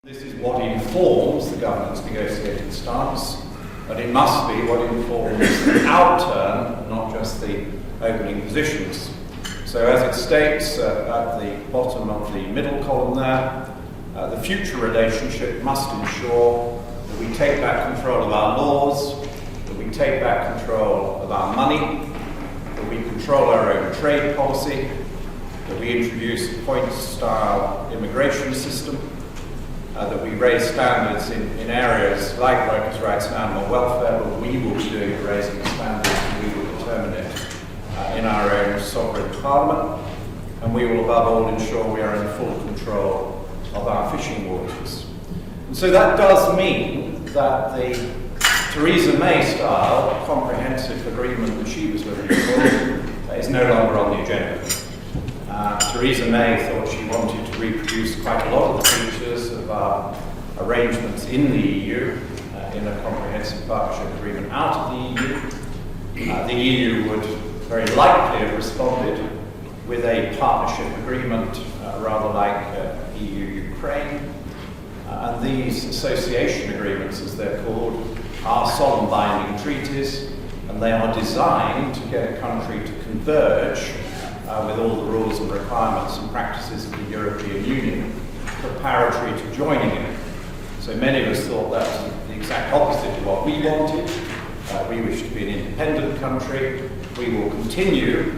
This is what informs the government's negotiating stance, but it must be what informs the outturn, not just the opening positions. So as it states at the bottom of the middle column there, the future relationship must ensure that we take back control of our laws, that we take back control of our money, that we control our own trade policy, that we introduce a points-style immigration system, that we raise standards in areas like workers' rights and animal welfare, but we will be doing the raising of standards and we will determine it in our own sovereign parliament, and we will above all ensure we are in full control of our fishing waters. And so that does mean that the Theresa May style comprehensive agreement that she was looking for is no longer on the agenda. Theresa May thought she wanted to reproduce quite a lot of the features of our arrangements in the EU in a comprehensive partnership agreement out of the EU. The EU would very likely have responded with a partnership agreement rather like EU-Ukraine. And these association agreements, as they're called, are solemn binding treaties, and they are designed to get a country to converge with all the rules and requirements and practices of the European Union preparatory to joining it. So many of us thought that was the exact opposite of what we wanted. We wish to be an independent country. We will continue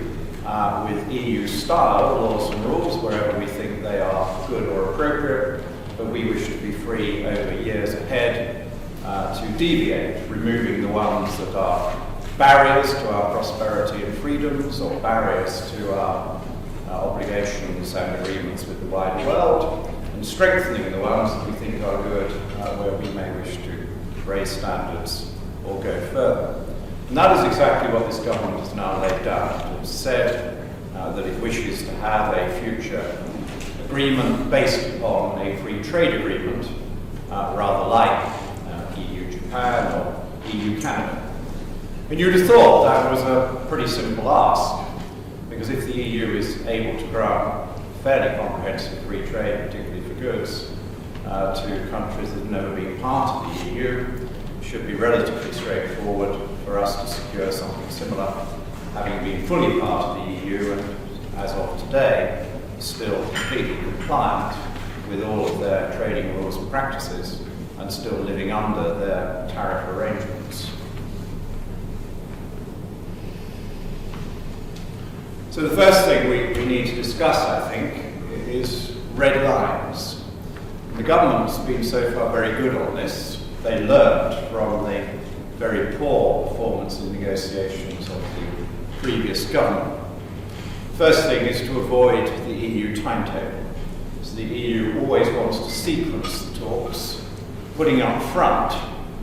with EU-style laws and rules wherever we think they are good or appropriate, but we wish to be free over years ahead to deviate, removing the ones that are barriers to our prosperity and freedoms, or barriers to our obligations and agreements with the wider world, and strengthening the ones that we think are good, where we may wish to raise standards or go further. And that is exactly what this government has now laid down. It has said that it wishes to have a future agreement based upon a free trade agreement, rather like EU-Japan or EU-Canada. And you'd have thought that was a pretty simple ask, because if the EU is able to grant fairly comprehensive free trade, particularly for goods, to countries that have never been part of the EU, it should be relatively straightforward for us to secure something similar, having been fully part of the EU and, as of today, still completely compliant with all of their trading rules and practices and still living under their tariff arrangements. So the first thing we need to discuss, I think, is red lines. The government's been so far very good on this. They learned from the very poor performance in negotiations of the previous government. First thing is to avoid the EU timetable. So the EU always wants to sequence the talks, putting up front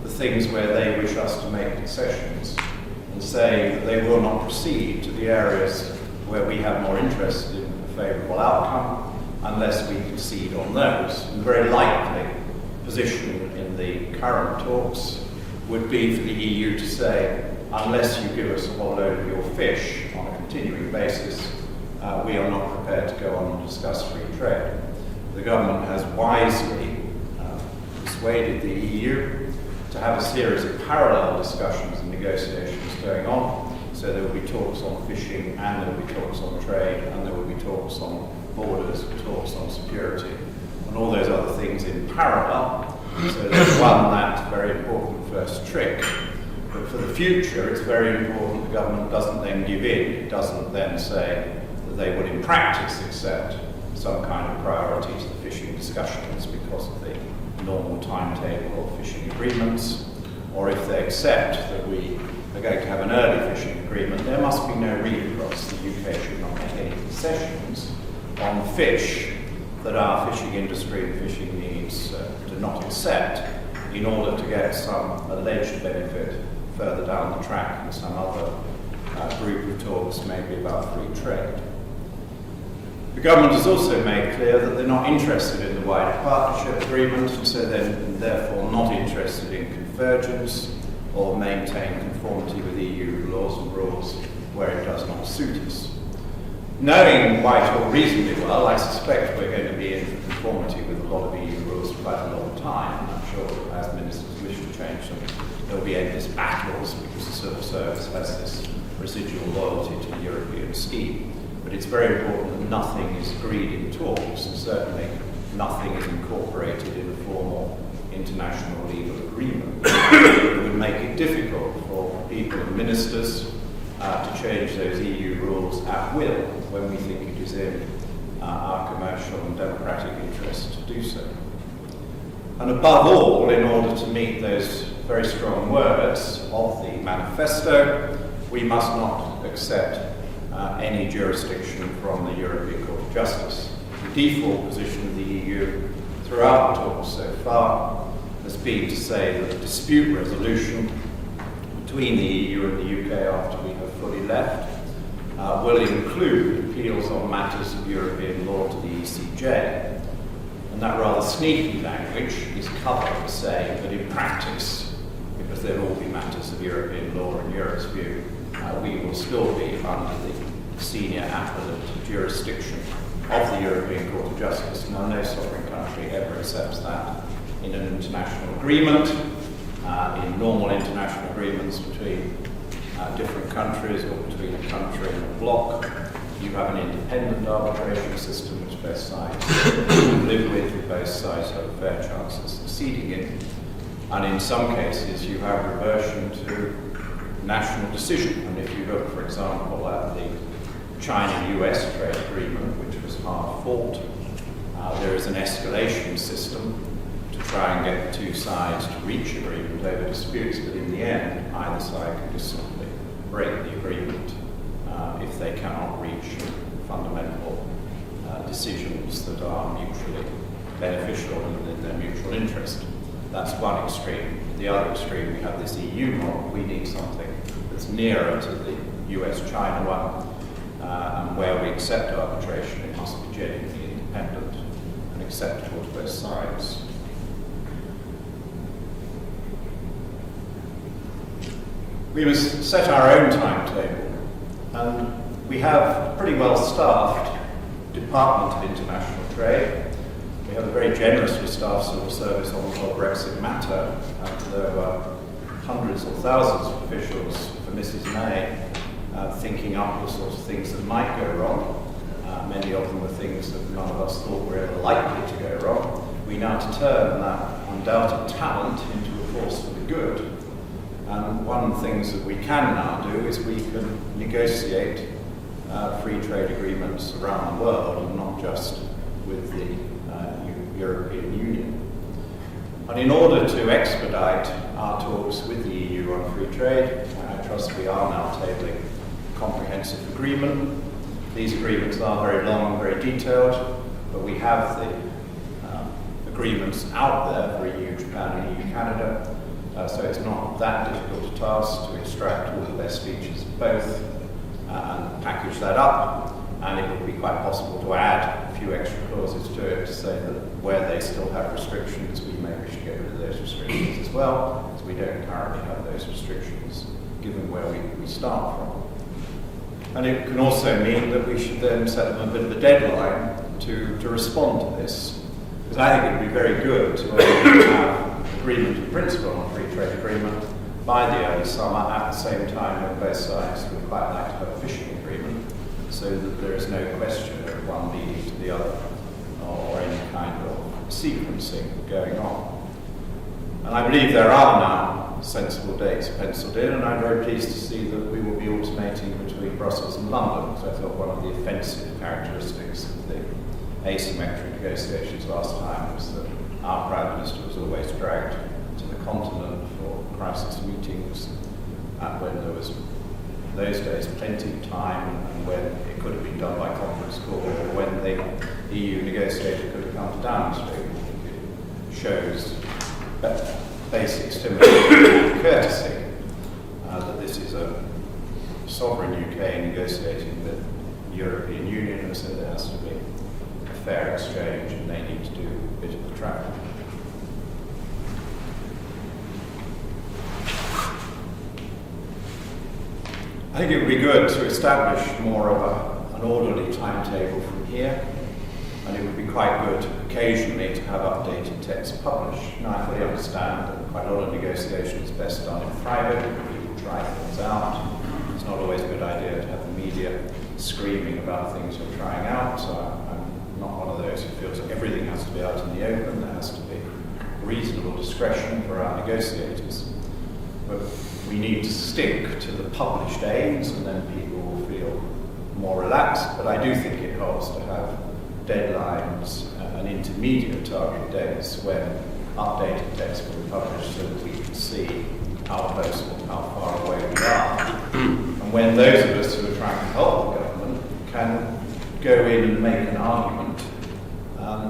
the things where they wish us to make concessions and saying that they will not proceed to the areas where we have more interest in a favourable outcome unless we concede on those. And the very likely position in the current talks would be for the EU to say, unless you give us a whole load of your fish on a continuing basis, we are not prepared to go on and discuss free trade. The government has wisely persuaded the EU to have a series of parallel discussions and negotiations going on. So there will be talks on fishing, and there will be talks on trade, and there will be talks on borders, talks on security, and all those other things in parallel. So they've won that very important first trick. But for the future, it's very important the government doesn't then give in. It doesn't then say that they would in practice accept some kind of priority to the fishing discussions because of the normal timetable of fishing agreements, or if they accept that we are going to have an early fishing agreement, there must be no read across. The UK should not make any concessions on fish that our fishing industry and fishing needs do not accept in order to get some alleged benefit further down the track in some other group of talks, maybe about free trade. The government has also made clear that they're not interested in the wider partnership agreement, and so they're therefore not interested in convergence or maintain conformity with EU laws and rules where it does not suit us. Knowing Whitehall reasonably well, I suspect we're going to be in conformity with a lot of EU rules and quite a long time. I'm sure as ministers wish to change them, there will be endless battles because the civil service has this residual loyalty to the European scheme. But it's very important that nothing is agreed in talks, and certainly nothing is incorporated in a formal international legal agreement. It would make it difficult for people and ministers to change those EU rules at will when we think it is in our commercial and democratic interest to do so. And above all, in order to meet those very strong words of the manifesto, we must not accept any jurisdiction from the European Court of Justice. The default position of the EU throughout the talks so far has been to say that the dispute resolution between the EU and the UK after we have fully left will include appeals on matters of European law to the ECJ. And that rather sneaky language is covered saying that in practice, because there will be matters of European law in Europe's view, we will still be under the senior appellate jurisdiction of the European Court of Justice. Now, no sovereign country ever accepts that in an international agreement, in normal international agreements between different countries or between a country and a bloc. You have an independent arbitration system which both sides live with both sides have a fair chance of succeeding in. And in some cases, you have reversion to national decision. And if you look, for example, at the China-US trade agreement, which was hard fought, there is an escalation system to try and get the two sides to reach agreement over disputes, but in the end, either side can just simply break the agreement if they cannot reach fundamental decisions that are mutually beneficial and in their mutual interest. That's one extreme. The other extreme, we have this EU model. We need something that's nearer to the US-China one, and where we accept arbitration, it must be genuinely independent and acceptable to both sides. We must set our own timetable, and we have a pretty well-staffed Department of International Trade. We have a very generously staffed civil service on the whole Brexit matter, and there were hundreds or thousands of officials for Mrs May thinking up the sorts of things that might go wrong. Many of them were things that none of us thought were ever likely to go wrong. We now turn that undoubted talent into a force for the good. And one of the things that we can now do is we can negotiate free trade agreements around the world, and not just with the European Union. And in order to expedite our talks with the EU on free trade, I trust we are now tabling a comprehensive agreement. These agreements are very long and very detailed, but we have the agreements out there for EU Japan and EU Canada, so it's not that difficult a task to extract all the best features of both and package that up, and it would be quite possible to add a few extra clauses to it to say that where they still have restrictions, we may wish to get rid of those restrictions as well, because we don't currently have those restrictions given where we start from. And it can also mean that we should then set them a bit of a deadline to respond to this, because I think it would be very good to have agreement in principle on a free trade agreement by the early summer, at the same time when both sides would quite like to have a fishing agreement, so that there is no question of one leading to the other or any kind of sequencing going on. And I believe there are now sensible dates penciled in, and I'm very pleased to see that we will be alternating between Brussels and London, because I thought one of the offensive characteristics of the asymmetric negotiations last time was that our Prime Minister was always dragged to the continent for crisis meetings, and when there was, in those days, plenty of time, and when it could have been done by conference call, or when the EU negotiator could have come to Downing Street. I think it shows basic stimulus courtesy that this is a sovereign UK negotiating with the European Union, and so there has to be a fair exchange, and they need to do a bit of the traveling. I think it would be good to establish more of an orderly timetable from here. and it would be quite good occasionally to have updated text published. Now, I fully understand that quite a lot of negotiation is best done in private, people try things out. It's not always a good idea to have the media screaming about things you're trying out, so I'm not one of those who feels that everything has to be out in the open. There has to be reasonable discretion for our negotiators. But we need to stick to the published aims, and then people will feel more relaxed. But I do think it helps to have deadlines and intermediate target dates when updated text will be published, so that we can see how close or how far away we are. And when those of us who are trying to help the government can go in and make an argument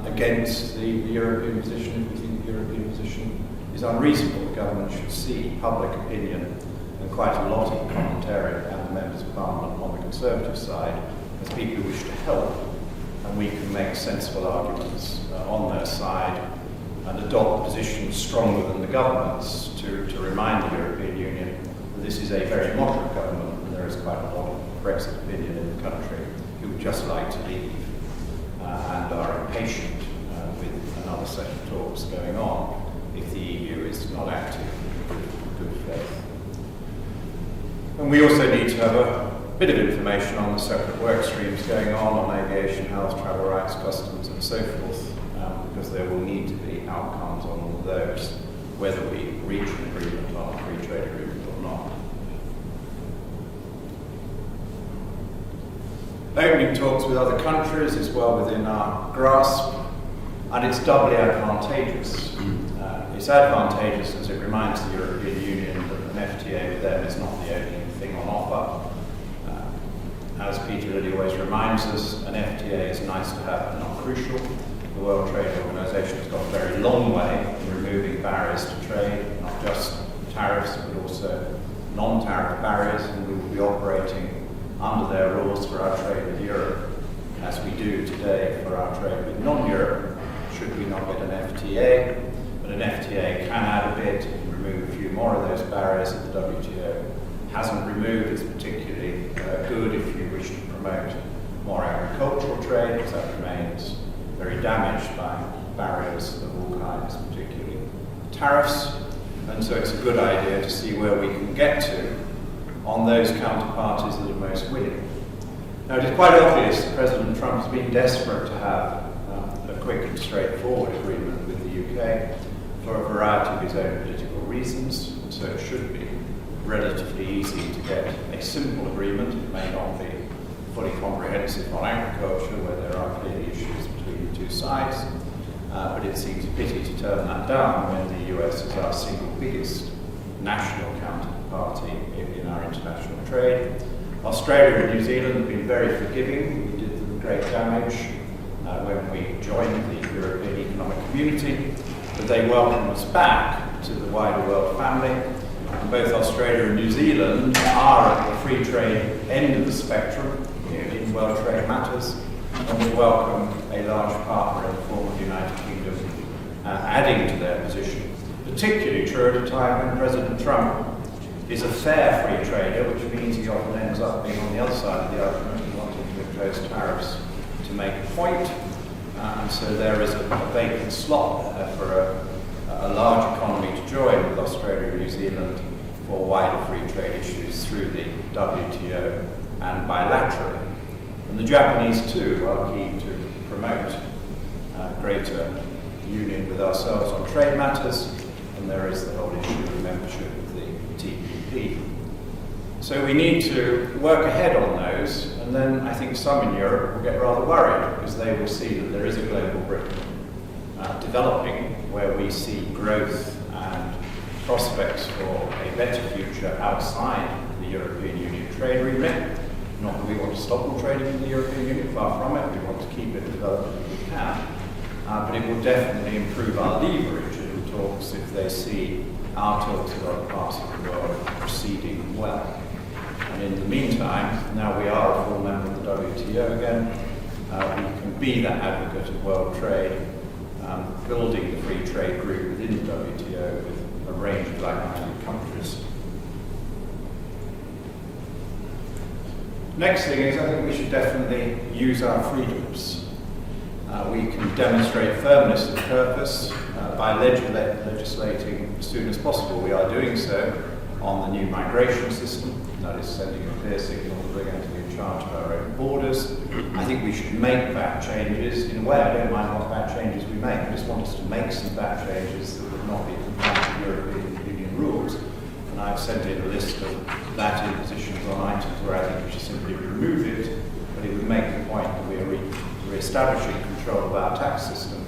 against the European position, if we think the European position is unreasonable, the government should see public opinion and quite a lot of commentary and the members of Parliament on the Conservative side as people who wish to help, and we can make sensible arguments on their side and adopt positions stronger than the government's to remind the European Union that this is a very moderate government and there is quite a lot of Brexit opinion in the country who would just like to leave and are impatient with another set of talks going on if the EU is not active in good faith. And we also need to have a bit of information on the separate work streams going on aviation, health, travel rights, customs and so forth, because there will need to be outcomes on all of those, whether we reach an agreement on a free trade agreement or not. Opening talks with other countries is well within our grasp, and it's doubly advantageous. It's advantageous as it reminds the European Union that an FTA with them is not the only thing on offer. As Peter Lilly always reminds us, an FTA is nice to have but not crucial. The World Trade Organization has got a very long way in removing barriers to trade, not just tariffs but also non-tariff barriers, and we will be operating under their rules for our trade with Europe, as we do today for our trade with non-Europe, should we not get an FTA. But an FTA can add a bit and remove a few more of those barriers that the WTO hasn't removed. It's particularly good if you wish to promote more agricultural trade, because that remains very damaged by barriers of all kinds, particularly tariffs. And so it's a good idea to see where we can get to on those counterparties that are most willing. Now, it is quite obvious that President Trump has been desperate to have a quick and straightforward agreement with the UK for a variety of his own political reasons, and so it should be relatively easy to get a simple agreement. It may not be fully comprehensive on agriculture, where there are clearly issues between the two sides, but it seems a pity to turn that down when the US is our single biggest national counterparty in our international trade. Australia and New Zealand have been very forgiving. We did them great damage when we joined the European Economic Community, but they welcome us back to the wider world family. And both Australia and New Zealand are at the free trade end of the spectrum in world trade matters, and we welcome a large partner in the form of the United Kingdom adding to their position. Particularly true at a time when President Trump is a fair free trader, which means he often ends up being on the other side of the argument and wanting to impose tariffs to make a point. And so there is a vacant slot there for a large economy to join with Australia and New Zealand for wider free trade issues through the WTO and bilaterally. And the Japanese too are keen to promote greater union with ourselves on trade matters, and there is the whole issue of membership of the TPP. So we need to work ahead on those, and then I think some in Europe will get rather worried because they will see that there is a global Britain developing where we see growth and prospects for a better future outside the European Union trade remit. Not that we want to stop all trading in the European Union, far from it. We want to keep it developed if we can. But it will definitely improve our leverage in talks if they see our talks with other parts of the world proceeding well. And in the meantime, now we are a full member of the WTO again, we can be that advocate of world trade, building the free trade group within the WTO with a range of like-minded countries. Next thing is, I think we should definitely use our freedoms. We can demonstrate firmness of purpose by legislating as soon as possible. We are doing so on the new migration system, that is sending a clear signal that we're going to be in charge of our own borders. I think we should make VAT changes. In a way, I don't mind what VAT changes we make. I just want us to make some VAT changes that would not be compliant with European Union rules. And I've sent in a list of VAT impositions on items where I think we should simply remove it, but it would make the point that we are re-establishing control of our tax system,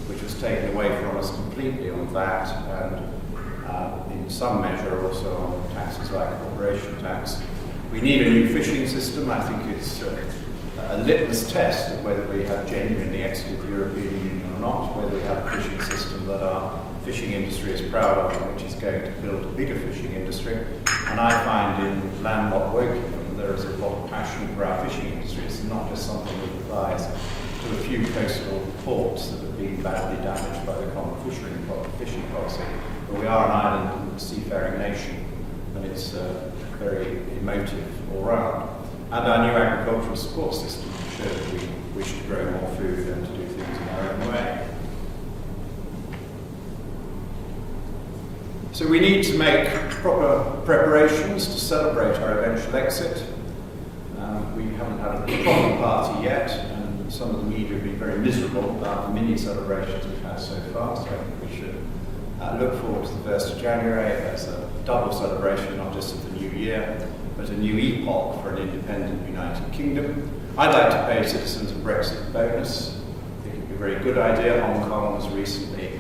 which was taken away from us completely on VAT and in some measure also on taxes like corporation tax. We need a new fishing system. I think it's a litmus test of whether we have genuinely exited the European Union or not, whether we have a fishing system that our fishing industry is proud of and which is going to build a bigger fishing industry. And I find in landlocked Wokingham there is a lot of passion for our fishing industry. It's not just something that applies to a few coastal ports that have been badly damaged by the common fishing policy. But we are an island and seafaring nation, and it's very emotive all round. And our new agricultural support system shows that we should grow more food and to do things in our own way. So we need to make proper preparations to celebrate our eventual exit. We haven't had a proper party yet, and some of the media have been very miserable about the mini celebrations we've had so far, so I think we should look forward to the 1st of January as a double celebration, not just of the new year, but a new epoch for an independent United Kingdom. I'd like to pay citizens a Brexit bonus. I think it would be a very good idea. Hong Kong has recently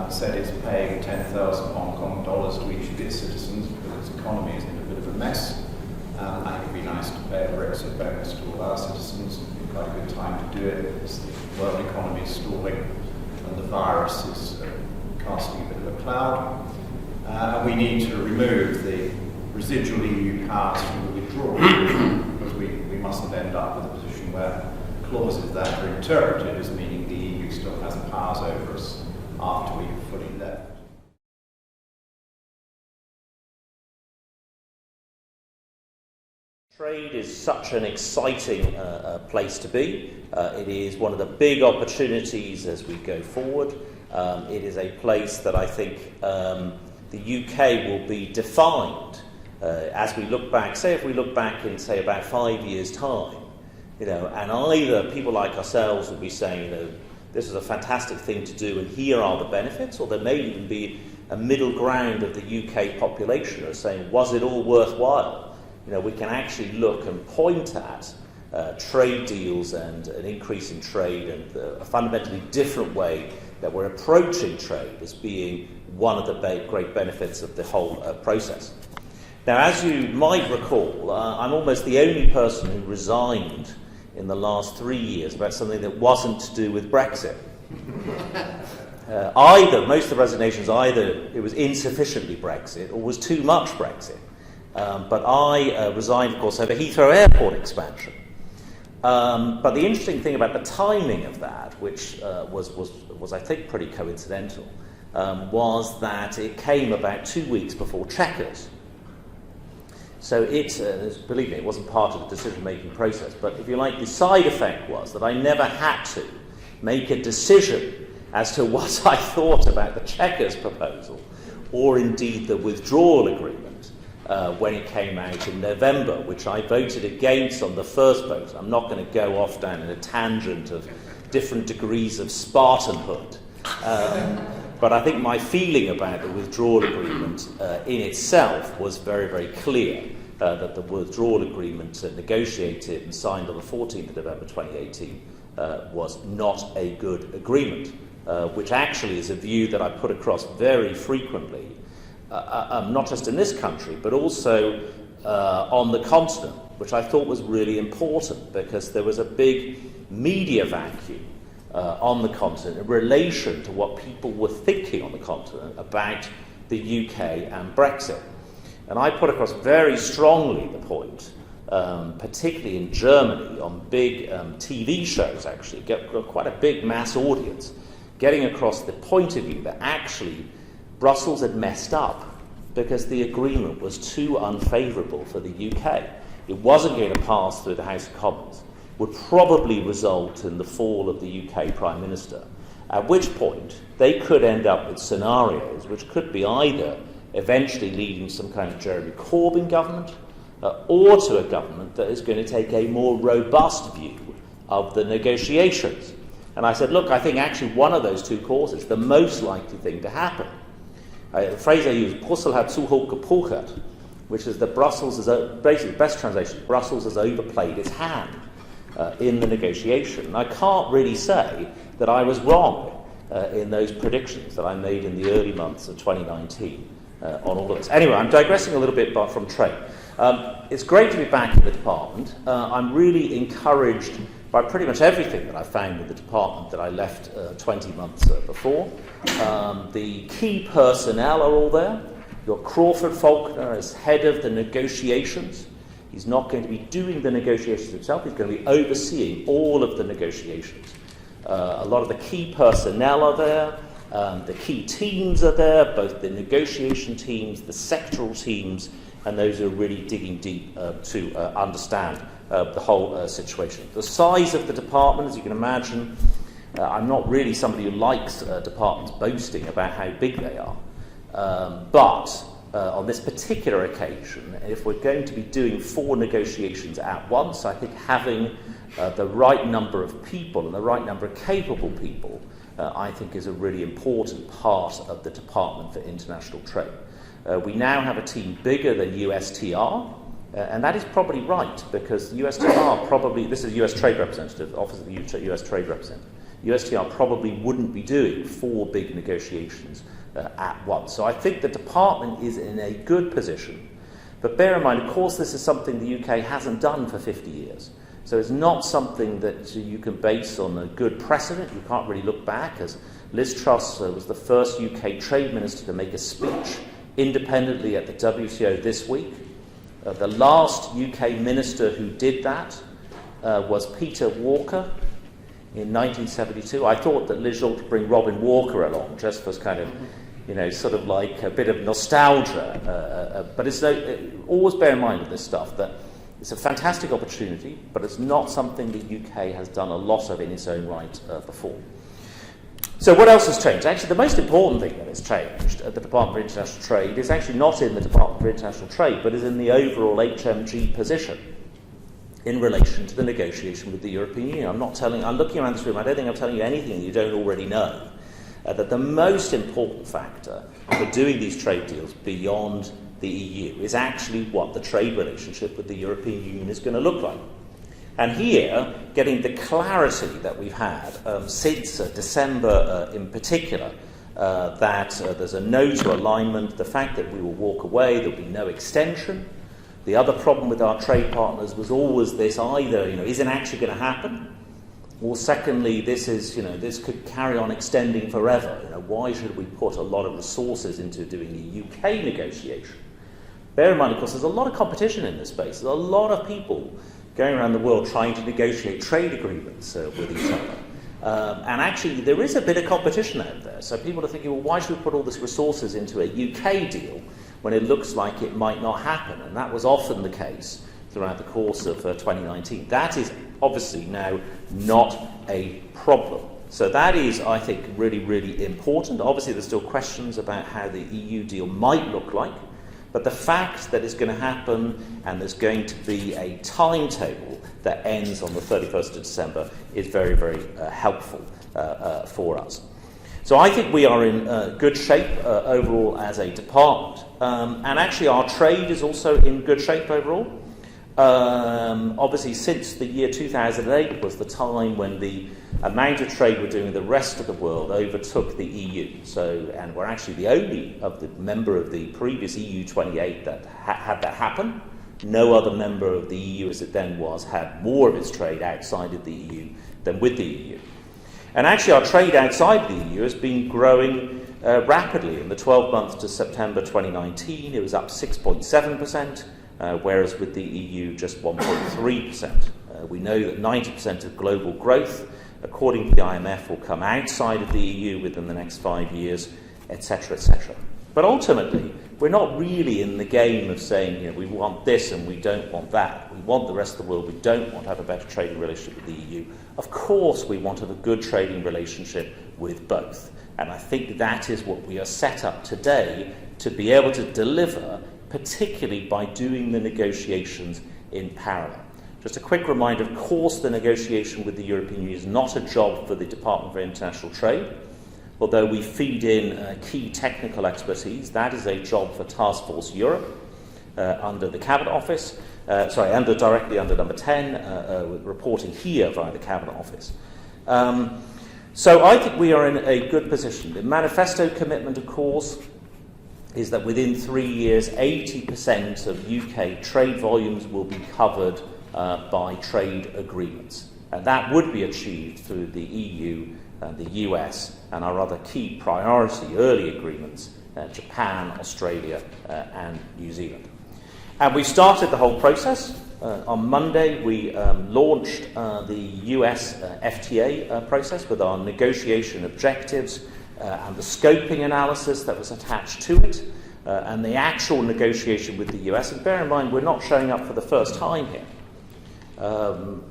said it's paying 10,000 Hong Kong dollars to each of its citizens because its economy is in a bit of a mess. I think it would be nice to pay a Brexit bonus to all our citizens. It would be quite a good time to do it because the world economy is stalling and the virus is casting a bit of a cloud. And we need to remove the residual EU powers from the withdrawal because we mustn't end up with a position where clauses that are interpreted as meaning the EU still has powers over us after we've fully left. Trade is such an exciting place to be. It is one of the big opportunities as we go forward. It is a place that I think the UK will be defined as we look back. Say if we look back in, say, about 5 years' time, and either people like ourselves will be saying, this is a fantastic thing to do and here are the benefits, or there may even be a middle ground of the UK population who are saying, was it all worthwhile? We can actually look and point at trade deals and an increase in trade and a fundamentally different way that we're approaching trade as being one of the great benefits of the whole process. Now, as you might recall, I'm almost the only person who resigned in the last 3 years about something that wasn't to do with Brexit. Most of the resignations, either it was insufficiently Brexit or was too much Brexit. But I resigned, of course, over Heathrow Airport expansion. But the interesting thing about the timing of that, which was I think, pretty coincidental, was that it came about 2 weeks before Chequers. So believe me, it wasn't part of the decision-making process, but if you like, the side effect was that I never had to make a decision as to what I thought about the Chequers proposal, or indeed the withdrawal agreement, when it came out in November, which I voted against on the first vote. I'm not going to go off down in a tangent of different degrees of Spartanhood. But I think my feeling about the withdrawal agreement in itself was very, very clear, that the withdrawal agreement negotiated and signed on the 14th of November 2018 was not a good agreement, which actually is a view that I put across very frequently, not just in this country, but also on the continent, which I thought was really important because there was a big media vacuum on the continent in relation to what people were thinking on the continent about the UK and Brexit. And I put across very strongly the point, particularly in Germany, on big TV shows actually, got quite a big mass audience, getting across the point of view that actually Brussels had messed up because the agreement was too unfavourable for the UK. It wasn't going to pass through the House of Commons. would probably result in the fall of the UK Prime Minister, at which point they could end up with scenarios which could be either eventually leading to some kind of Jeremy Corbyn government or to a government that is going to take a more robust view of the negotiations. And I said, look, I think actually one of those two causes, the most likely thing to happen, the phrase I use, Brussel hat zu hoch gepokert, which is that Brussels is, basically the best translation, Brussels has overplayed its hand in the negotiation. And I can't really say that I was wrong in those predictions that I made in the early months of 2019 on all of this. Anyway, I'm digressing a little bit from trade. It's great to be back in the department. I'm really encouraged by pretty much everything that I found in the department that I left 20 months before. The key personnel are all there. Your Crawford Faulkner as head of the negotiations. He's not going to be doing the negotiations himself. He's going to be overseeing all of the negotiations. A lot of the key personnel are there. The key teams are there, both the negotiation teams, the sectoral teams, and those who are really digging deep to understand the whole situation. The size of the department, as you can imagine, I'm not really somebody who likes departments boasting about how big they are. But on this particular occasion, if we're going to be doing 4 negotiations at once, I think having the right number of people and the right number of capable people, I think is a really important part of the Department for International Trade. We now have a team bigger than USTR, and that is probably right, because USTR probably, this is a US Trade Representative, Office of the US Trade Representative, USTR probably wouldn't be doing 4 big negotiations at once. So I think the department is in a good position. But bear in mind, of course, this is something the UK hasn't done for 50 years. So it's not something that you can base on a good precedent. You can't really look back, as Liz Truss was the first UK trade minister to make a speech independently at the WTO this week. The last UK minister who did that was Peter Walker in 1972. I thought that Liz ought to bring Robin Walker along, just for kind of, sort of like a bit of nostalgia. But it's always bear in mind with this stuff that it's a fantastic opportunity, but it's not something the UK has done a lot of in its own right before. So what else has changed? Actually, the most important thing that has changed at the Department for International Trade is actually not in the Department for International Trade, but is in the overall HMG position in relation to the negotiation with the European Union. I'm looking around this room, I don't think I'm telling you anything that you don't already know. That the most important factor for doing these trade deals beyond the EU is actually what the trade relationship with the European Union is going to look like. And here, getting the clarity that we've had since December in particular, that there's a no to alignment, the fact that we will walk away, there'll be no extension. The other problem with our trade partners was always this either, is it actually going to happen? Or secondly, this could carry on extending forever. Why should we put a lot of resources into doing a UK negotiation? Bear in mind, of course, there's a lot of competition in this space. There's a lot of people going around the world trying to negotiate trade agreements with each other. And actually, there is a bit of competition out there. So people are thinking, well, why should we put all these resources into a UK deal when it looks like it might not happen? And that was often the case throughout the course of 2019. That is obviously now not a problem. So that is, I think, really, really important. Obviously, there's still questions about how the EU deal might look like. But the fact that it's going to happen and there's going to be a timetable that ends on the 31st of December is very, very helpful for us. So I think we are in good shape overall as a department. And actually our trade is also in good shape overall. Obviously, since the year 2008 was the time when the amount of trade we're doing with the rest of the world overtook the EU. And we're actually the only of the member of the previous EU 28 that had that happen. No other member of the EU, as it then was, had more of its trade outside of the EU than with the EU. And actually, our trade outside the EU has been growing rapidly. In the 12 months to September 2019, it was up 6.7%. Whereas with the EU, just 1.3%. We know that 90% of global growth, according to the IMF, will come outside of the EU within the next 5 years, etc., etc. But ultimately, we're not really in the game of saying, we want this and we don't want that. We want the rest of the world. We don't want to have a better trading relationship with the EU. Of course, we want to have a good trading relationship with both. And I think that is what we are set up today to be able to deliver, particularly by doing the negotiations in parallel. Just a quick reminder, of course, the negotiation with the European Union is not a job for the Department for International Trade. Although we feed in key technical expertise, that is a job for Task Force Europe under the Cabinet Office, directly under number 10, reporting here via the Cabinet Office. So I think we are in a good position. The manifesto commitment, of course, is that within 3 years, 80% of UK trade volumes will be covered by trade agreements. And that would be achieved through the EU, the US, and our other key priority early agreements, Japan, Australia, and New Zealand. And we started the whole process. On Monday, we launched the US FTA process with our negotiation objectives and the scoping analysis that was attached to it, and the actual negotiation with the US. And bear in mind, we're not showing up for the first time here.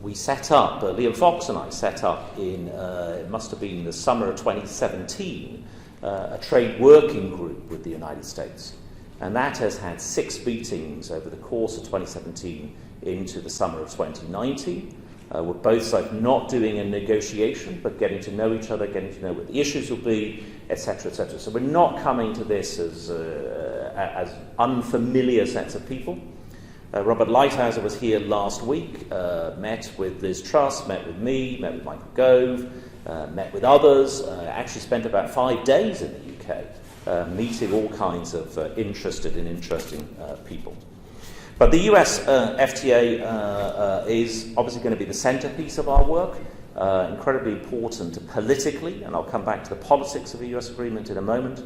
We set up, Liam Fox and I set up it must have been the summer of 2017, a trade working group with the United States. And that has had 6 meetings over the course of 2017 into the summer of 2019. We're both sides not doing a negotiation, but getting to know each other, getting to know what the issues will be, etc., etc. So we're not coming to this as unfamiliar sets of people. Robert Lighthizer was here last week, met with Liz Truss, met with me, met with Michael Gove, met with others, actually spent about 5 days in the UK, meeting all kinds of interesting people. But the US FTA is obviously going to be the centrepiece of our work, incredibly important politically, and I'll come back to the politics of the US agreement in a moment.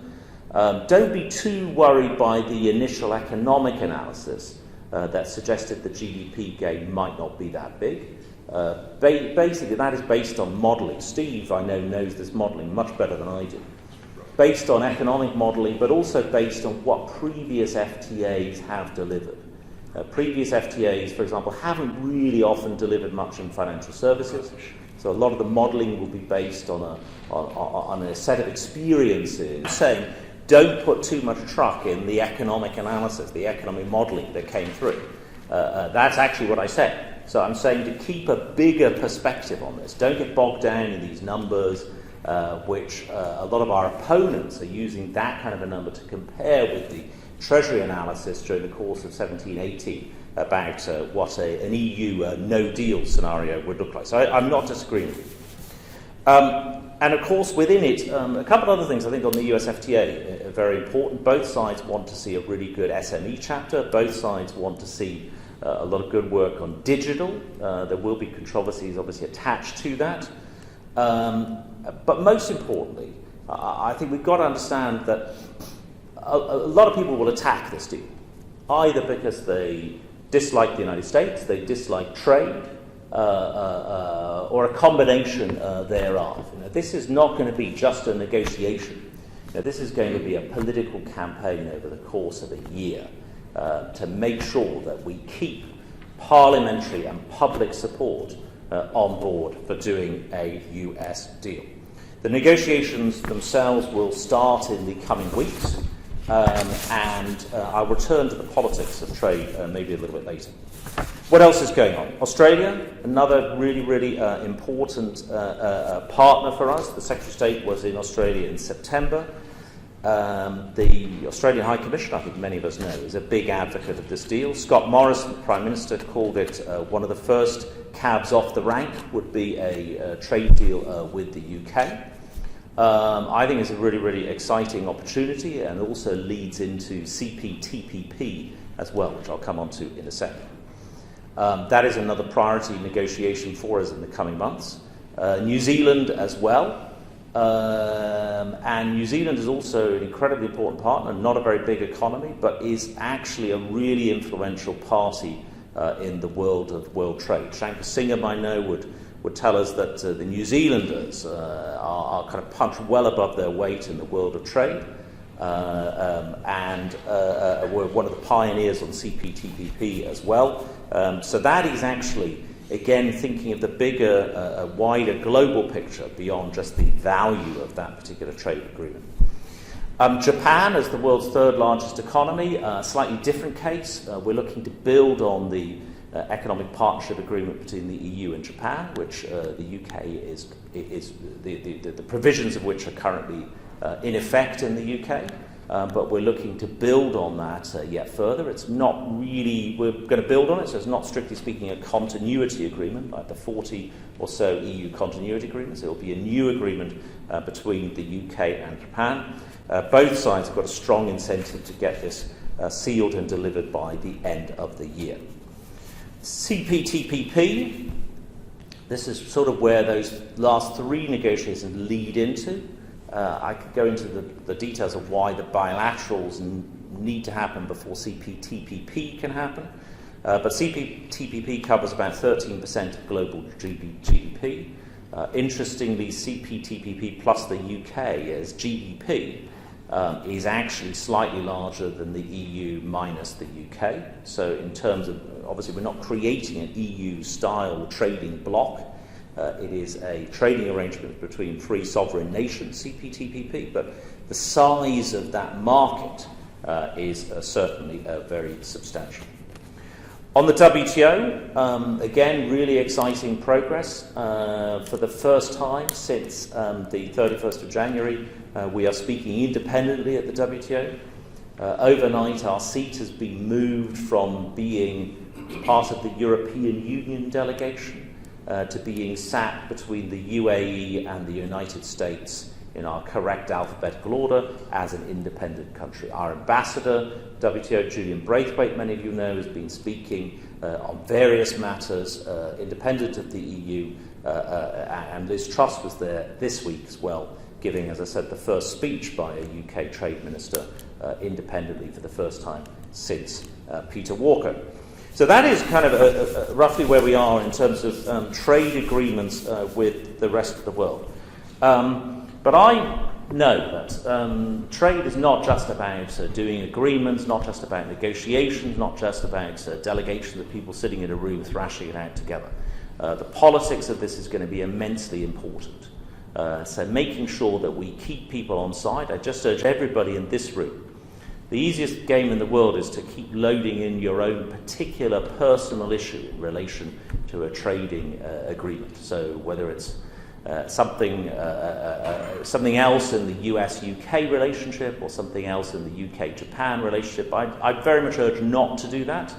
Don't be too worried by the initial economic analysis that suggested the GDP gain might not be that big. Basically, that is based on modelling. Steve, I know, knows this modelling much better than I do. Based on economic modelling, but also based on what previous FTAs have delivered. Previous FTAs, for example, haven't really often delivered much in financial services. So a lot of the modelling will be based on a set of experiences saying, don't put too much truck in the economic analysis, the economic modelling that came through. That's actually what I said. So I'm saying to keep a bigger perspective on this. Don't get bogged down in these numbers, which a lot of our opponents are using that kind of a number to compare with the Treasury analysis during the course of 17-18 about what an EU no-deal scenario would look like. So I'm not disagreeing with you. And of course, within it, a couple of other things I think on the US FTA are very important. Both sides want to see a really good SME chapter. Both sides want to see a lot of good work on digital. There will be controversies obviously attached to that. But most importantly, I think we've got to understand that a lot of people will attack this deal, either because they dislike the United States, they dislike trade, or a combination thereof. This is not going to be just a negotiation. This is going to be a political campaign over the course of a year to make sure that we keep parliamentary and public support on board for doing a US deal. The negotiations themselves will start in the coming weeks, and I'll return to the politics of trade maybe a little bit later. What else is going on? Australia, another really, really important partner for us. The Secretary of State was in Australia in September. The Australian High Commissioner, I think many of us know, is a big advocate of this deal. Scott Morrison, the Prime Minister, called it one of the first cabs off the rank would be a trade deal with the UK. I think it's a really, really exciting opportunity and also leads into CPTPP as well, which I'll come on to in a second. That is another priority negotiation for us in the coming months. New Zealand as well. And New Zealand is also an incredibly important partner, not a very big economy, but is actually a really influential party in the world of world trade. Shankar Singham, I know, would tell us that the New Zealanders are kind of punched well above their weight in the world of trade. and were one of the pioneers on CPTPP as well. So that is actually, again, thinking of the bigger, wider global picture beyond just the value of that particular trade agreement. Japan, as the world's third largest economy, a slightly different case. We're looking to build on the economic partnership agreement between the EU and Japan, which the UK is the provisions of which are currently in effect in the UK. But we're looking to build on that yet further. It's not really, we're going to build on it, so it's not strictly speaking a continuity agreement like the 40 or so EU continuity agreements. It will be a new agreement between the UK and Japan. Both sides have got a strong incentive to get this sealed and delivered by the end of the year. CPTPP, this is sort of where those last three negotiations lead into. I could go into the details of why the bilaterals need to happen before CPTPP can happen. But CPTPP covers about 13% of global GDP. Interestingly, CPTPP plus the UK as GDP is actually slightly larger than the EU minus the UK. So in terms of, obviously we're not creating an EU-style trading bloc. It is a trading arrangement between free sovereign nations, CPTPP, but the size of that market is certainly very substantial. On the WTO, again, really exciting progress. For the first time since the 31st of January, we are speaking independently at the WTO. Overnight, our seat has been moved from being part of the European Union delegation to being sat between the UAE and the United States in our correct alphabetical order as an independent country. Our ambassador, WTO, Julian Braithwaite, many of you know, has been speaking on various matters independent of the EU, and Liz Truss was there this week as well, giving, as I said, the first speech by a UK trade minister independently for the first time since Peter Walker. So that is kind of roughly where we are in terms of trade agreements with the rest of the world. But I know that trade is not just about doing agreements, not just about negotiations, not just about delegations of people sitting in a room thrashing it out together. The politics of this is going to be immensely important. So making sure that we keep people on side. I just urge everybody in this room, the easiest game in the world is to keep loading in your own particular personal issue in relation to a trading agreement. So whether it's something else in the US-UK relationship or something else in the UK-Japan relationship, I'd very much urge not to do that.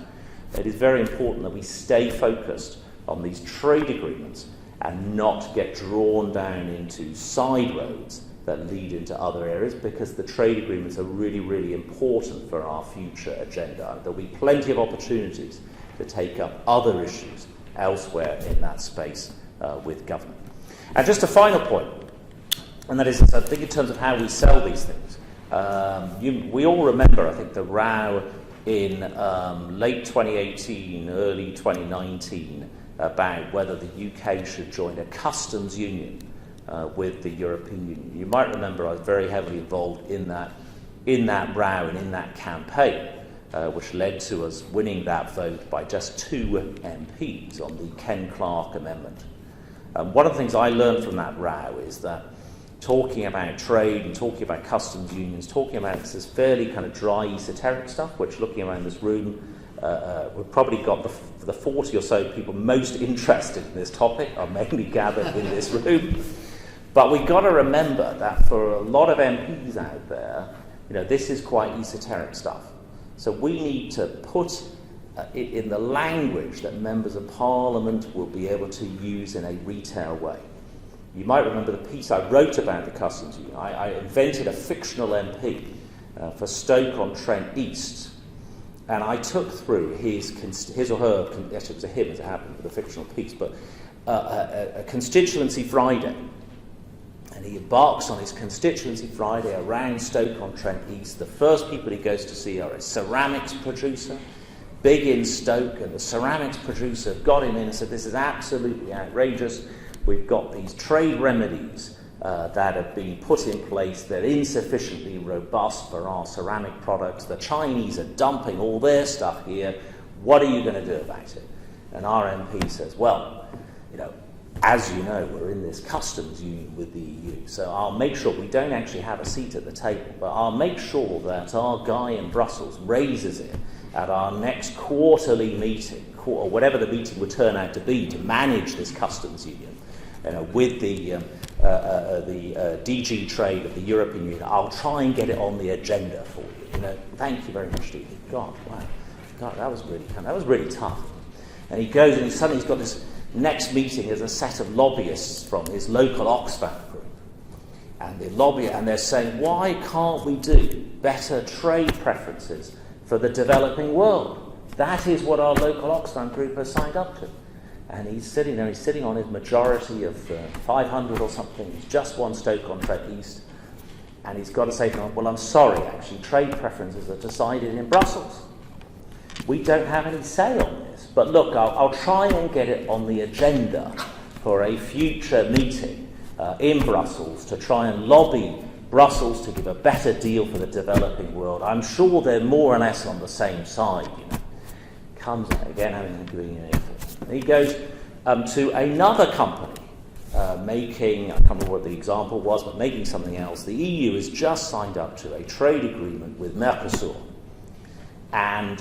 It is very important that we stay focused on these trade agreements and not get drawn down into side roads that lead into other areas, because the trade agreements are really, really important for our future agenda. There'll be plenty of opportunities to take up other issues elsewhere in that space with government. And just a final point, and that is, I think in terms of how we sell these things, we all remember, I think, the row in late 2018, early 2019, about whether the UK should join a customs union with the European Union. You might remember I was very heavily involved in that row and in that campaign, which led to us winning that vote by just 2 MPs on the Ken Clarke amendment. One of the things I learned from that row is that talking about trade and talking about customs unions, talking about this fairly kind of dry, esoteric stuff, which looking around this room, we've probably got the 40 or so people most interested in this topic are mainly gathered in this room. But we've got to remember that for a lot of MPs out there, this is quite esoteric stuff. So we need to put it in the language that members of Parliament will be able to use in a retail way. You might remember the piece I wrote about the customs union. I invented a fictional MP for Stoke-on-Trent East, and I took through his or her, actually it was a him as it happened with a fictional piece, but a constituency Friday. And he embarks on his constituency Friday around Stoke-on-Trent East. The first people he goes to see are a ceramics producer, big in Stoke, and the ceramics producer got him in and said, "This is absolutely outrageous. We've got these trade remedies that have been put in place. They're insufficiently robust for our ceramic products. The Chinese are dumping all their stuff here. What are you going to do about it? And our MP says, well, as you know, we're in this customs union with the EU, so I'll make sure we don't actually have a seat at the table, but I'll make sure that our guy in Brussels raises it at our next quarterly meeting, or whatever the meeting would turn out to be, to manage this customs union, with the DG Trade of the European Union. I'll try and get it on the agenda for you. Thank you very much, Steve. God, wow, God, that was really tough. And he goes and suddenly he's got this next meeting as a set of lobbyists from his local Oxfam group. And they're saying, why can't we do better trade preferences for the developing world? That is what our local Oxfam group has signed up to. And he's sitting there, he's sitting on his majority of 500 or something. He's just won Stoke-on-Trent East. And he's got to say to them, well, I'm sorry, actually, trade preferences are decided in Brussels. We don't have any say on this. But look, I'll try and get it on the agenda for a future meeting in Brussels to try and lobby Brussels to give a better deal for the developing world. I'm sure they're more or less on the same side, Comes out again having a green uniform. He goes to another company making, I can't remember what the example was, but making something else. The EU has just signed up to a trade agreement with Mercosur. And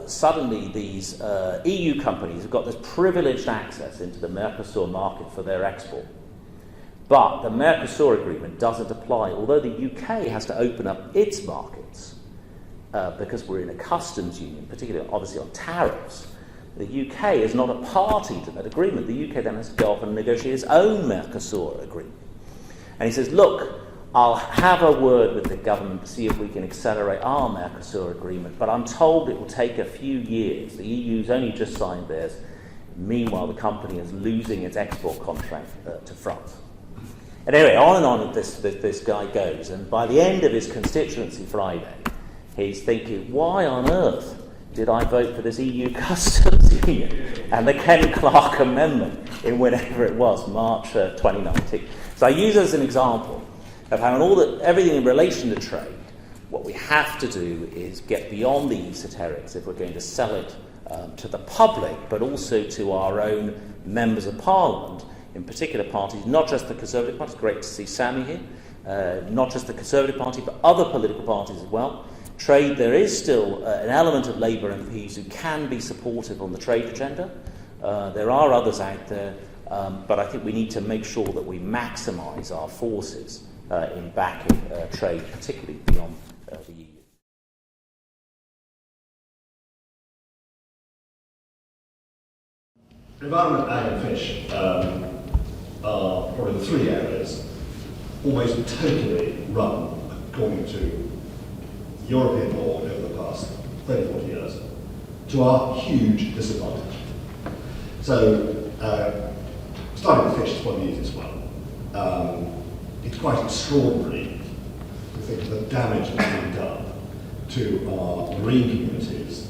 suddenly these EU companies have got this privileged access into the Mercosur market for their export. But the Mercosur agreement doesn't apply, although the UK has to open up its markets because we're in a customs union, particularly obviously on tariffs. The UK is not a party to that agreement. The UK then has to go off and negotiate its own Mercosur agreement. And he says, look, I'll have a word with the government to see if we can accelerate our Mercosur agreement, but I'm told it will take a few years. The EU's only just signed theirs. Meanwhile, the company is losing its export contract to France. And anyway, on and on this guy goes, and by the end of his constituency Friday, he's thinking, why on earth did I vote for this EU customs union and the Ken Clarke Amendment in whenever it was, March 2019. So I use it as an example of how everything in relation to trade, what we have to do is get beyond the esoterics if we're going to sell it to the public, but also to our own members of Parliament, in particular parties, not just the Conservative Party. It's great to see Sammy here, not just the Conservative Party, but other political parties as well. Trade, there is still an element of Labour MPs who can be supportive on the trade agenda. There are others out there, but I think we need to make sure that we maximise our forces in backing trade, particularly beyond the EU. Environment, ag and fish are probably the three areas almost totally run according to European law over the past 30, 40 years to our huge disadvantage. So, starting with fish is probably the easiest one. It's quite extraordinary to think of the damage that's been done to our marine communities,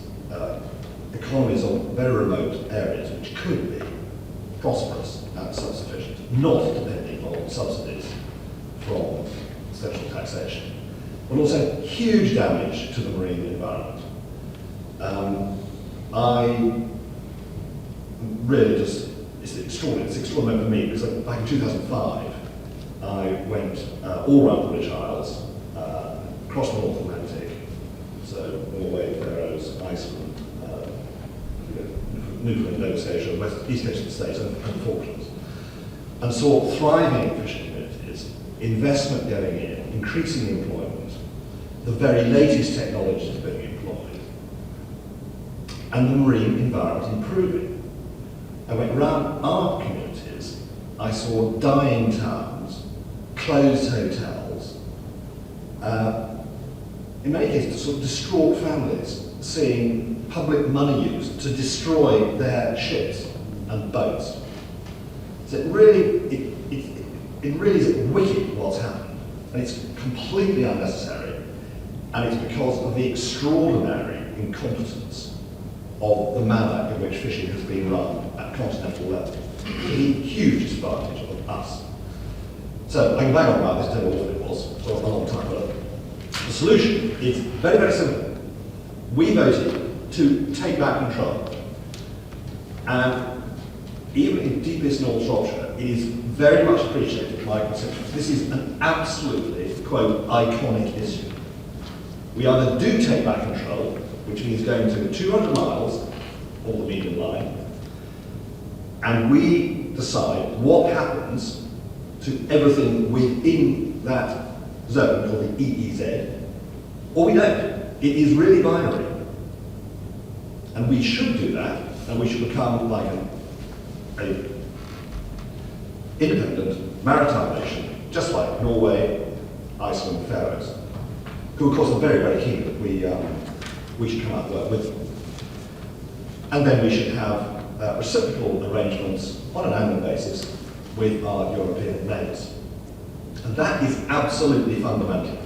economies of very remote areas which could be prosperous and self-sufficient, not depending on subsidies from central taxation, but also huge damage to the marine environment. I really just, it's extraordinary for me because back in 2005, I went all around the British Isles, across the North Atlantic, so Norway, Faroes, Iceland, Newfoundland, Nova Scotia, East Coast of the States, and the Falklands, and saw thriving fishing communities, investment going in, increasing employment, the very latest technologies being employed, and the marine environment improving. I went around our communities, I saw dying towns, closed hotels, in many cases sort of distraught families seeing public money used to destroy their ships and boats. So it really is wicked what's happened, and it's completely unnecessary, and it's because of the extraordinary incompetence of the manner in which fishing has been run at continental level, to the huge disadvantage of us. So I can bang on about this, tell you what it was for a long time, but the solution is very, very simple. We voted to take back control. And even in deepest North Shropshire, it is very much appreciated by constituents. This is an absolutely, quote, iconic issue. We either do take back control, which means going to 200 miles, or the median line, and we decide what happens to everything within that zone, called the EEZ, or we don't. It is really binary. And we should do that, and we should become like a independent maritime nation, just like Norway, Iceland, and Faroes, who of course are very, very keen that we should come out and work with them. And then we should have reciprocal arrangements on an annual basis with our European neighbours. And that is absolutely fundamental.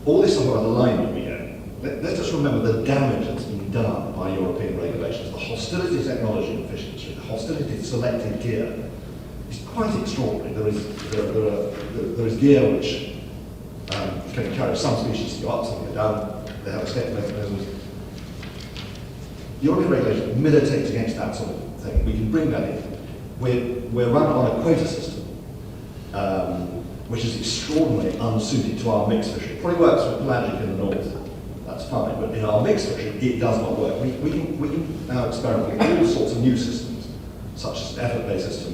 All this sort of alignment we get, let's just remember the damage that's been done by European regulations, the hostility to technology and efficiency, the hostility to selected gear. It's quite extraordinary. There is gear which can encourage some species to go up, some to go down. They have escape mechanisms. European regulation militates against that sort of thing. We can bring that in. We're run on a quota system, which is extraordinarily unsuited to our mixed fishery. It probably works for pelagic in the north, that's fine, but in our mixed fishery, it does not work. We can now experiment with all sorts of new systems, such as the effort-based system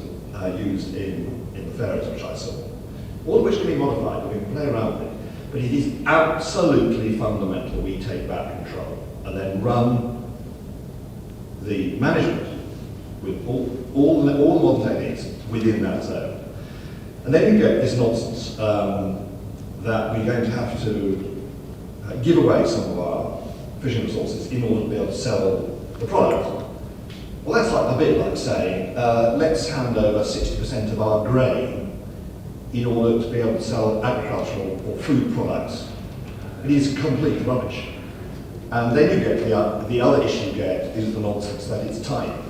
used in the Faroes, which I saw, all of which can be modified, we can play around with it, but it is absolutely fundamental we take back control and then run the management with all the modern techniques within that zone. And then you get this nonsense that we're going to have to give away some of our fishing resources in order to be able to sell the product. Well, that's like a bit like saying, let's hand over 60% of our grain in order to be able to sell agricultural or food products. It is complete rubbish. And then you get the other issue you get is the nonsense that it's time.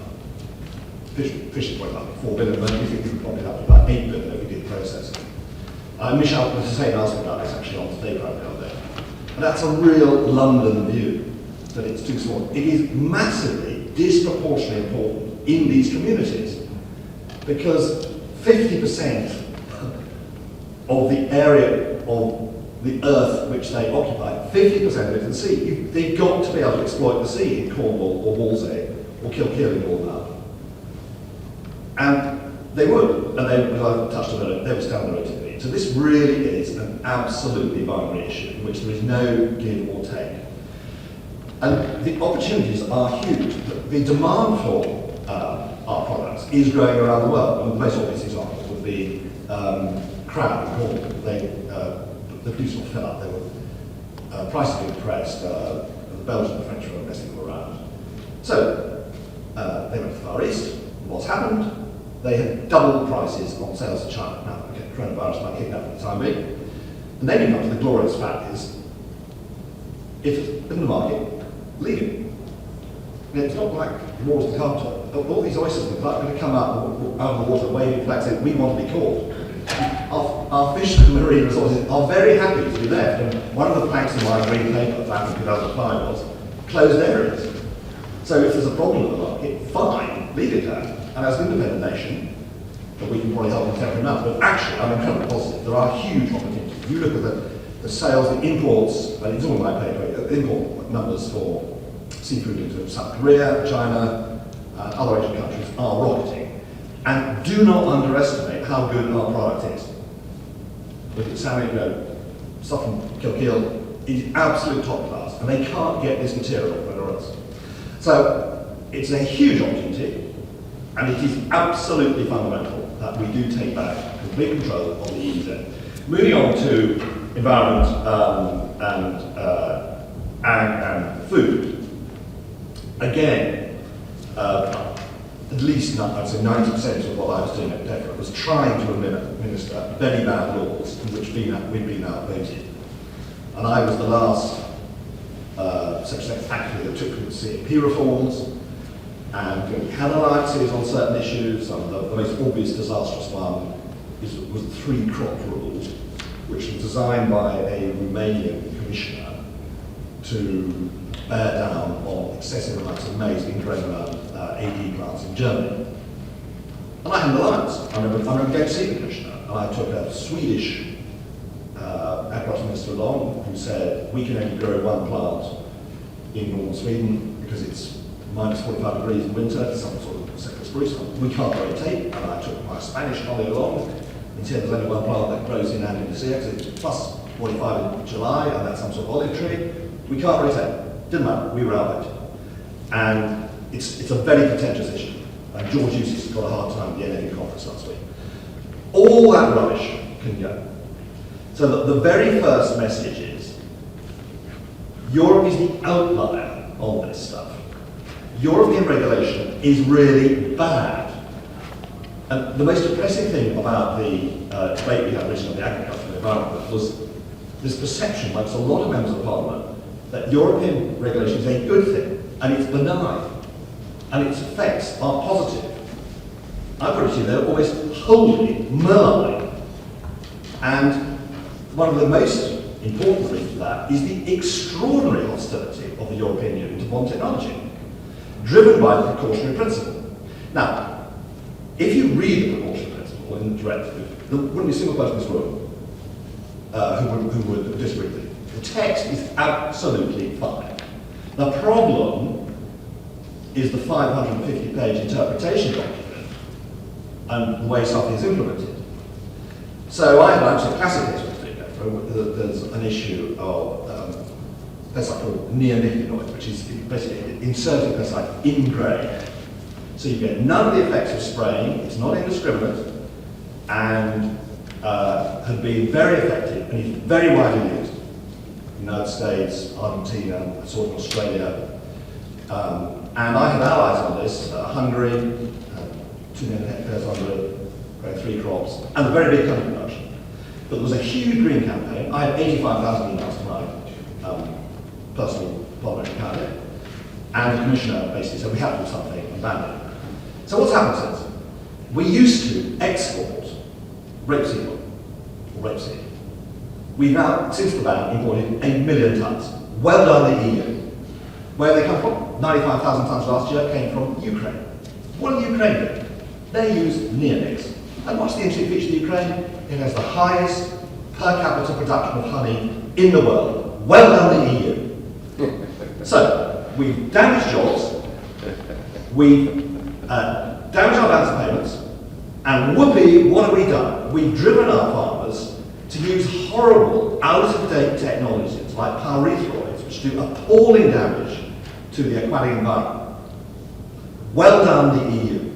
Fish is like 4 billion, but we think we could probably have about 8 billion if we did processing. Michel Hussein asked me about this actually on Today Program the other day. And that's a real London view, that it's too small. It is massively, disproportionately important in these communities because 50% of the area of the earth which they occupy, 50% of it is the sea. They've got to be able to exploit the sea in Cornwall or Wolseley or Kilkeel in Northern Ireland. And they would, and they, as I touched on earlier, they would stand the road to the meet. So this really is an absolutely binary issue in which there is no give or take. And the opportunities are huge. The demand for our products is growing around the world. And the most obvious example would be crab in Cornwall. The produce will fill up. They were prices being depressed. The Belgians and the French were messing them around. So they went to the Far East. What's happened? They had doubled the prices on sales to China. Now, okay, coronavirus might kick that for the time being. And then you come to the glorious fact is, if it's in the market, leave it. It's not like Wars the Carpenter. All these oysters are going to come out of the water, waving flags saying, we want to be caught. Our fish and marine resources are very happy to be left. And one of the planks in my green paper back in 2005 was closed areas. So if there's a problem in the market, fine, leave it there. And as an independent nation, we can probably help in temporary amounts, but actually, I'm incredibly positive. There are huge opportunities. If you look at the sales, the imports, and it's all in my paper, import numbers for seafood into South Korea, China, other Asian countries are rocketing. And do not underestimate how good our product is. Look at salmon, stuff from Kilkeel, it is absolute top class, and they can't get this material anywhere else. So it's a huge opportunity. And it is absolutely fundamental that we do take back complete control of the EEZ. Moving on to environment and food. Again, at least I'd say 90% of what I was doing at DEFRA was trying to administer very bad laws in which we've been outvoted. And I was the last Secretary actually that took the CAP reforms. And we had alliances on certain issues, and the most obvious disastrous one was the three-crop rule, which was designed by a Romanian commissioner to bear down on excessive amounts of maize being grown around AD plants in Germany. And I had an alliance. I remember going to see the commissioner, and I took a Swedish agriculture minister along who said, we can only grow one plant in northern Sweden because it's minus 45 degrees in winter, it's some sort of second spruce. We can't grow tape. And I took my Spanish colleague along. He said there's only one plant that grows in Andalusia because it's plus 45 in July, and that's some sort of olive tree. We can't grow tape. Didn't matter. We were outvoted. And it's a very contentious issue. And George Eustace got a hard time at the NFU conference last week. All that rubbish can go. So the very first message is, Europe is the outlier on this stuff. European regulation is really bad. And the most depressing thing about the debate we had recently on the agriculture and the environment was this perception amongst a lot of members of Parliament that European regulation is a good thing, and it's benign, and its effects are positive. I put it to you, they're always wholly malign. And one of the most important reasons for that is the extraordinary hostility of the European Union to modern technology, driven by the precautionary principle. Now, if you read the precautionary principle in the directive, there wouldn't be a single person in this room who would disagree with it. The text is absolutely fine. The problem is the 550-page interpretation document and the way something is implemented. So I have actually a classic case with it. There's an issue of pesticide called neonicotinoid, which is basically inserting pesticide in grain. So you get none of the effects of spraying, it's not indiscriminate, and has been very effective and is very widely used. United States, Argentina, I saw it in Australia. And I have allies on this, Hungary, 2 million hectares under 3 crops, and a very big honey production. But there was a huge green campaign. I had 85,000 emails to my personal parliamentary candidate, and the commissioner basically said we have to do something and ban it. So what's happened since? We used to export rapeseed oil, or rapeseed. We've now, since the ban, imported 8 million tonnes. Well done, the EU. Where they come from? 95,000 tonnes last year came from Ukraine. What do Ukraine do? They use neonics. And what's the interesting feature of Ukraine? It has the highest per capita production of honey in the world. Well done, the EU. So, we've damaged jobs, we've damaged our balance of payments, and whoopee, what have we done? We've driven our farmers to use horrible, out-of-date technologies like pyrethroids, which do appalling damage to the aquatic environment. Well done, the EU.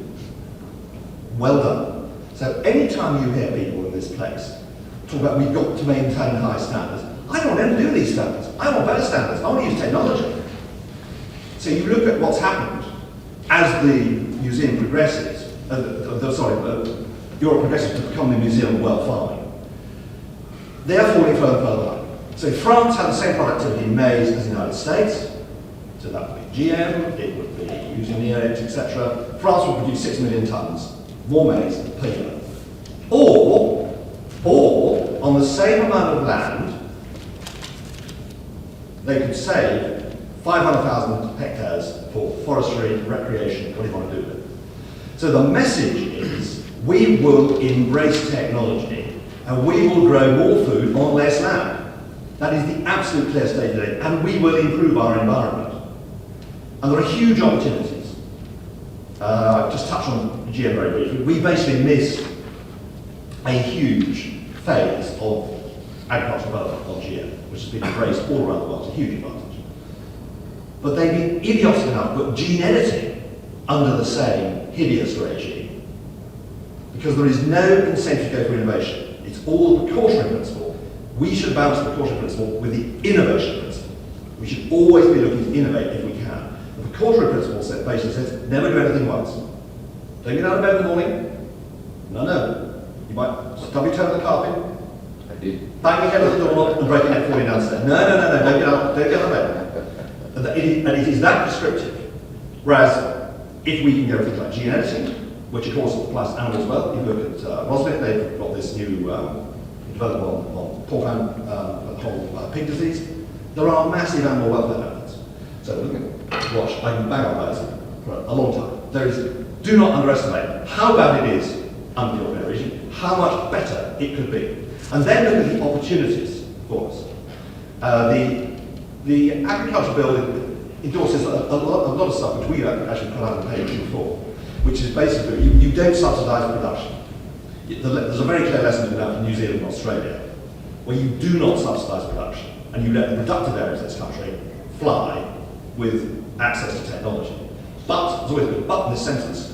Well done. So anytime you hear people in this place talk about we've got to maintain high standards, I don't want to do these standards. I want better standards. I want to use technology. So you look at what's happened as the museum progresses, Europe progresses to become the museum of world farming. They are falling further and further behind. So France had the same productivity in maize as the United States. So that would be GM, it would be using neonics, etc. France would produce 6 million tonnes more maize per year. Or on the same amount of land, they could save 500,000 hectares for forestry, recreation, what do you want to do with it? So the message is, we will embrace technology and we will grow more food on less land. That is the absolute clear statement, and we will improve our environment. And there are huge opportunities. I've just touched on GM very briefly. We basically missed a huge phase of agricultural development on GM, which has been embraced all around the world. It's a huge advantage. But they've been idiotic enough to put gene editing under the same hideous regime, because there is no incentive to go for innovation. It's all the precautionary principle. We should balance the precautionary principle with the innovation principle. We should always be looking to innovate if we can. The precautionary principle basically says, never do anything once. Don't get out of bed in the morning. No. You might stub your toe on the carpet. I did. Bang your head on the door and break your neck falling downstairs. No. Don't get out of bed. And it is that prescriptive. Whereas, if we can go for things like gene editing, which of course applies to animals as well. You look at Rosneft, they've got this new development on whole pig disease. There are massive animal welfare benefits. So watch, I can bang on those for a long time. Do not underestimate how bad it is under the ordinary regime, how much better it could be. And then look at the opportunities for us. The agriculture bill endorses a lot of stuff which we don't actually put out on the page before, which is basically you don't subsidise production. There's a very clear lesson to be learned from New Zealand and Australia, where you do not subsidise production, and you let the productive areas of this country fly with access to technology. But, there's always a big but in this sentence.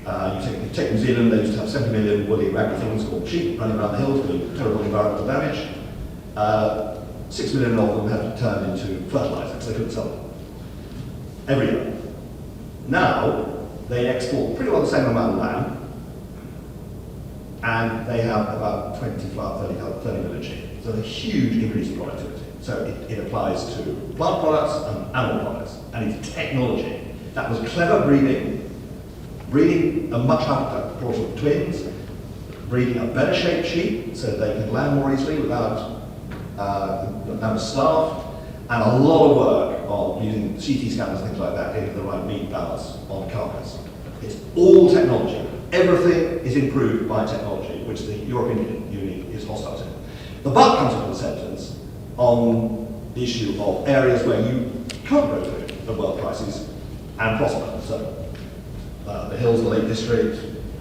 You take New Zealand, they used to have 70 million woolly ragged things called sheep running around the hills doing terrible environmental damage. 6 million of them have turned into fertiliser because they couldn't sell them every year. Now, they export pretty well the same amount of land, and they have about 30 million sheep. So a huge increase in productivity. So it applies to plant products and animal products, and it's technology. That was clever breeding a much higher proportion of twins, breeding a better shaped sheep so they can land more easily without staff, and a lot of work on using CT scanners and things like that, getting the right meat balance on the carcass. It's all technology. Everything is improved by technology, which the European Union is hostile to. The but comes into the sentence on the issue of areas where you can't grow food at world prices and prosper. So the hills, the Lake District,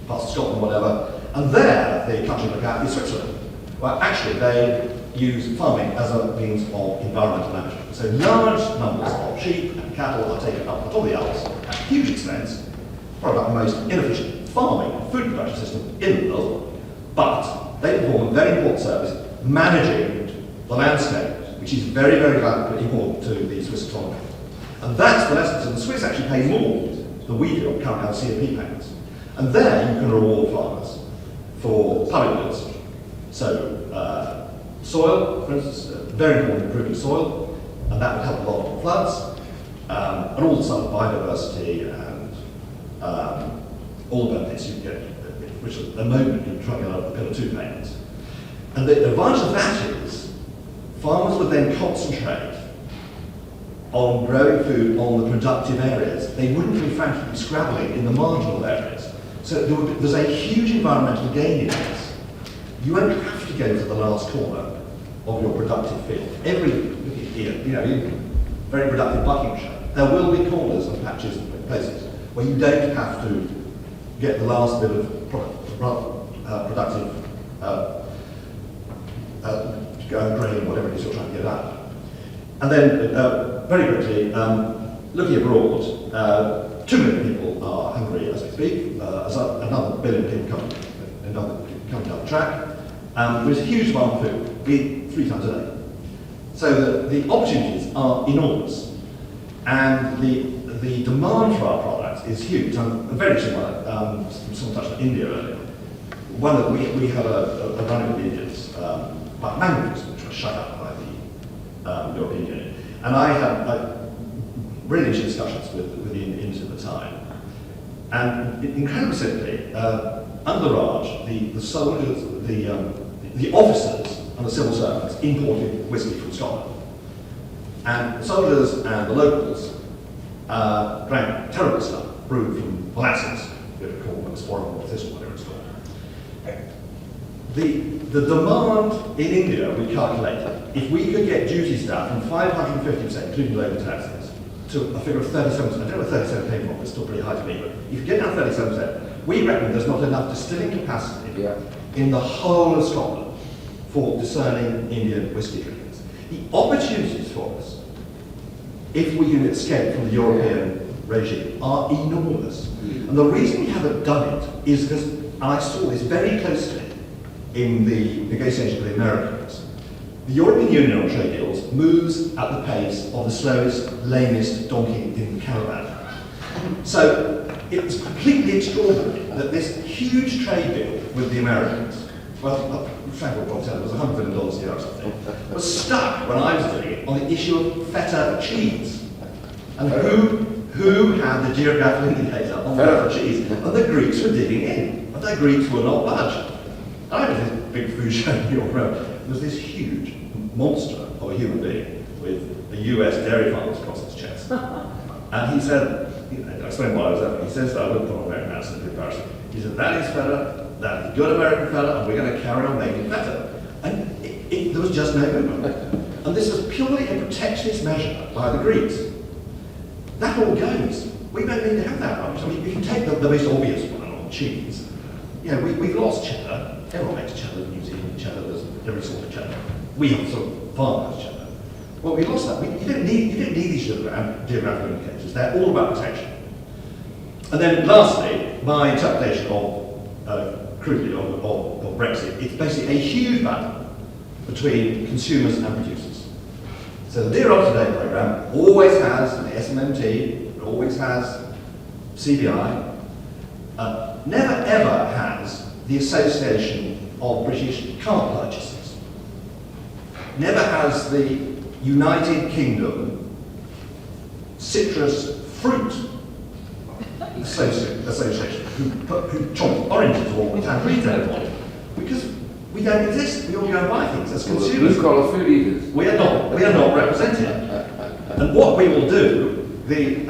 parts of Scotland, whatever. And there, the country look at is Switzerland. Well, actually, they use farming as a means of environmental management. So large numbers of sheep and cattle are taken up on top of the Alps at huge expense, probably about the most inefficient farming and food production system in the world, but they perform a very important service managing the landscape, which is very, very important to the Swiss economy. And that's the lesson. So the Swiss actually pay more than we do on current CFP payments. And there you can reward farmers for public goods. So soil, for instance, very important improving soil, and that would help a lot of floods, and all the sort of biodiversity and all the benefits you get, which at the moment you're trying to get out of the Pillar 2 payments. And the advantage of that is farmers would then concentrate on growing food on the productive areas. They wouldn't be frankly scrabbling in the marginal areas. So there's a huge environmental gain in this. You won't have to go to the last corner of your productive field. Very productive Buckinghamshire, there will be corners and patches and places where you don't have to get the last bit of productive grain, whatever it is you're trying to get out. And then, very quickly, looking abroad, 2 million people are hungry as we speak. There's another 1 billion people coming down the track. There's a huge demand for food. We eat 3 times a day. So the opportunities are enormous. And the demand for our products is huge. I'm very sure someone touched on India earlier. We had a run with the Indians about mangoes, which were shut up by the European Union. And I had really interesting discussions with the Indians at the time. And incredibly simply, under Raj, the soldiers, the officers and the civil servants imported whiskey from Scotland. And the soldiers and the locals drank terrible stuff, brewed from molasses, we would call them sporum or thistle, whatever it's called. The demand in India, we calculated, if we could get duties down from 550%, including labour taxes, to a figure of 37%, I don't know where 37 came from, it's still pretty high to me, but if you get down 37%, we reckon there's not enough distilling capacity in the whole of Scotland for discerning Indian whisky drinkers. The opportunities for us, if we can escape from the European regime, are enormous. And the reason we haven't done it is because, and I saw this very closely in the negotiations with the Americans, the European Union on trade deals moves at the pace of the slowest, lamest donkey in the caravan. So it was completely extraordinary that this huge trade deal with the Americans, well, Frank will probably tell it was $100 billion a year or something, was stuck when I was doing it on the issue of feta cheese. And who who had the geographical indicator on Feta cheese, and the Greeks were digging in, and the Greeks were not budged. I was this big food show in York Road. There was this huge monster of a human being with a US dairy farmer's across his chest. And he said, I explained why I was there, he says that I wouldn't put on American accent in comparison. He said, that is feta, that is good American feta, and we're going to carry on making feta. And there was just no movement. And this was purely a protectionist measure by the Greeks. That all goes. We don't need to have that much. I mean, if you take the most obvious one on cheese, you know, we've lost cheddar. Everyone makes cheddar, New Zealand cheddar, there's every sort of cheddar. We have sort of farmhouse cheddar. Well, we lost that. You don't need these geographical indicators. They're all about protection. And then lastly, my interpretation crudely, of Brexit, it's basically a huge battle between consumers and producers. So the Dear Up to Date programme always has the SMMT, it always has CBI, never ever has the Association of British Car Purchasers, never has the United Kingdom Citrus Fruit Association, who chomp oranges or tangerines anymore, because we don't exist. We all go and buy things as consumers. Blue collar food eaters. We are not represented. And what we will do, the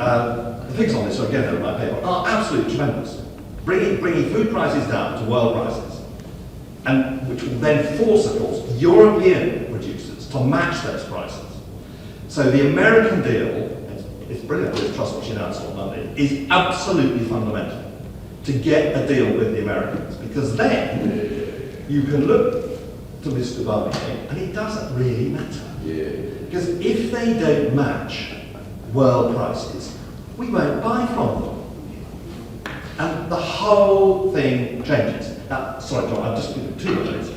things on this, again, in my paper, are absolutely tremendous. Bringing food prices down to world prices, and which will then force, of course, European producers to match those prices. So the American deal, it's brilliant, this trust which announced on Monday, is absolutely fundamental to get a deal with the Americans, because then you can look to Mr. Barnier and it doesn't really matter. Yeah. Because if they don't match world prices, we won't buy from them. And the whole thing changes. Now, sorry, John, I've just given too much of this.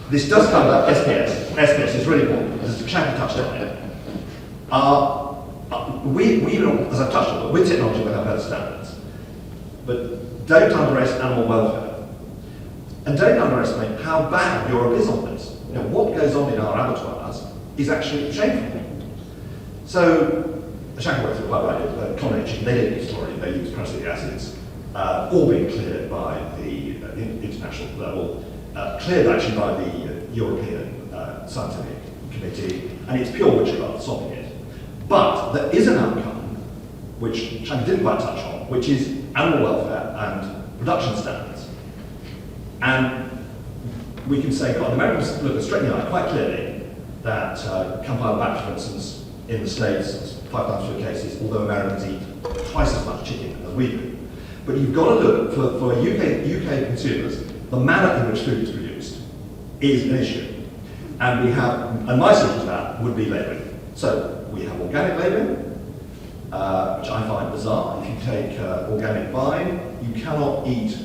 This does come about SPS. SPS is really important. There's a chap who touched on it. We, as I've touched on, with technology we have better standards. But don't underestimate animal welfare. And don't underestimate how bad Europe is on this. You know, what goes on in our abattoirs is actually shameful. So, the Shackleworth were quite right, Coronation, they didn't use chlorine, they used prussic acids, all being cleared by the international level, cleared actually by the European Scientific Committee, and it's pure witchcraft stopping it. But there is an outcome, which Shank didn't quite touch on, which is animal welfare and production standards. And we can say, God, the Americans look at straight in the eye quite clearly that Campylobacter, for instance, in the States, 5 times fewer cases, although Americans eat twice as much chicken as we do. But you've got to look, for UK consumers, the manner in which food is produced is an issue. And we have, and my solution to that would be labelling. So we have organic labelling, which I find bizarre. If you take organic vine, you cannot eat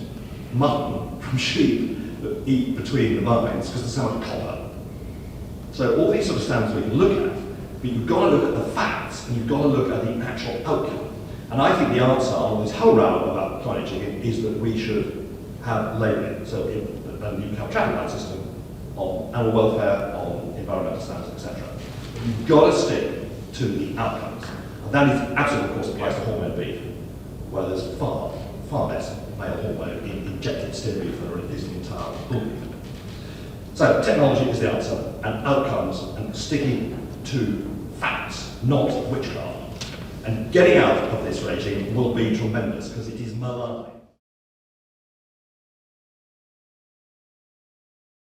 mutton from sheep that eat between the vines because there's so much copper. So all these sort of standards we can look at, but you've got to look at the facts and you've got to look at the actual outcome. And I think the answer on this whole round about climate change is that we should have labelling. So you can have a traffic light system on animal welfare, on environmental standards, etc. You've got to stick to the outcomes. And that is absolutely, of course, applies to hormone beef, where there's far less male hormone in injected steer beef than there is in entire bull beef. So technology is the answer, and outcomes, and sticking to facts, not witchcraft. And getting out of this regime will be tremendous, because it is malign.